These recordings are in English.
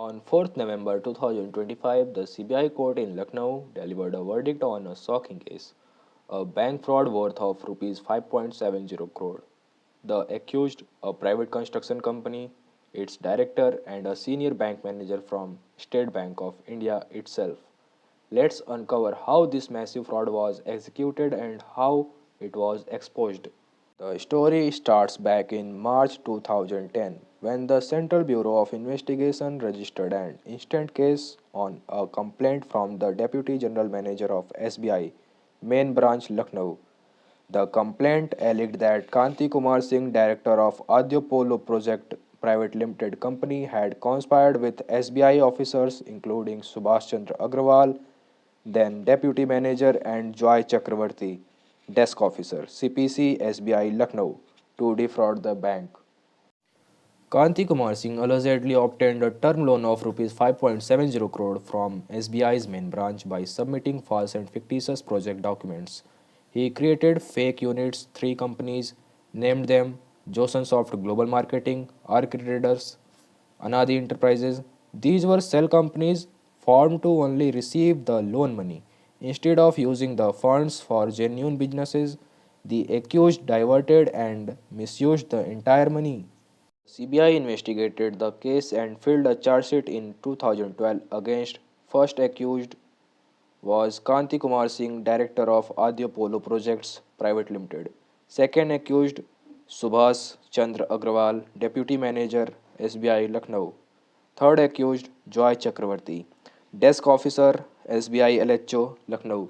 On 4th November 2025, the CBI court in Lucknow delivered a verdict on a shocking case, a bank fraud worth of rupees 5.70 crore. The accused, a private construction company, its director, and a senior bank manager from State Bank of India itself. Let's uncover how this massive fraud was executed and how it was exposed. The story starts back in March 2010 when the Central Bureau of Investigation registered an instant case on a complaint from the Deputy General Manager of SBI, Main Branch, Lucknow. The complaint alleged that Kanti Kumar Singh, director of Adyo Polo Project Private Limited Company, had conspired with SBI officers including Subhash Chandra Agrawal, then Deputy Manager, and Joy Chakravarti, Desk Officer, CPC, SBI, Lucknow, to defraud the bank. Kanti Kumar Singh allegedly obtained a term loan of Rs 5.70 crore from SBI's main branch by submitting false and fictitious project documents. He created fake units, three companies, named them Joson Soft Global Marketing, Arc Traders, Anadi Enterprises. These were shell companies formed to only receive the loan money. Instead of using the funds for genuine businesses, the accused diverted and misused the entire money. CBI investigated the case and filed a charge sheet in 2012 against first accused was Kanti Kumar Singh, director of Adya Polo Projects Private Limited. Second accused Subhas Chandra Agrawal, deputy manager SBI Lucknow. Third accused Joy Chakravarti, desk officer SBI LHO Lucknow.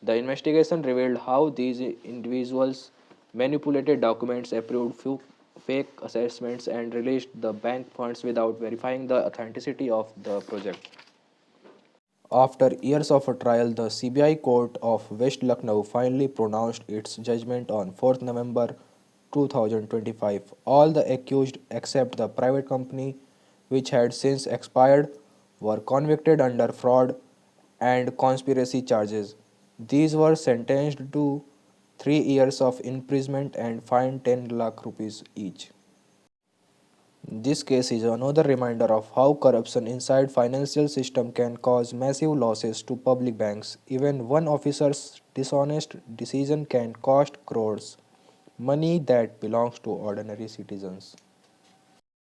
The investigation revealed how these individuals manipulated documents, approved fake assessments, and released the bank funds without verifying the authenticity of the project. After years of a trial, the CBI Court of West Lucknow finally pronounced its judgment on 4th November 2025. All the accused, except the private company, which had since expired, were convicted under fraud and conspiracy charges. These were sentenced to 3 years of imprisonment and fined 10 lakh rupees each. This case is another reminder of how corruption inside financial system can cause massive losses to public banks. Even one officer's dishonest decision can cost crores, money that belongs to ordinary citizens.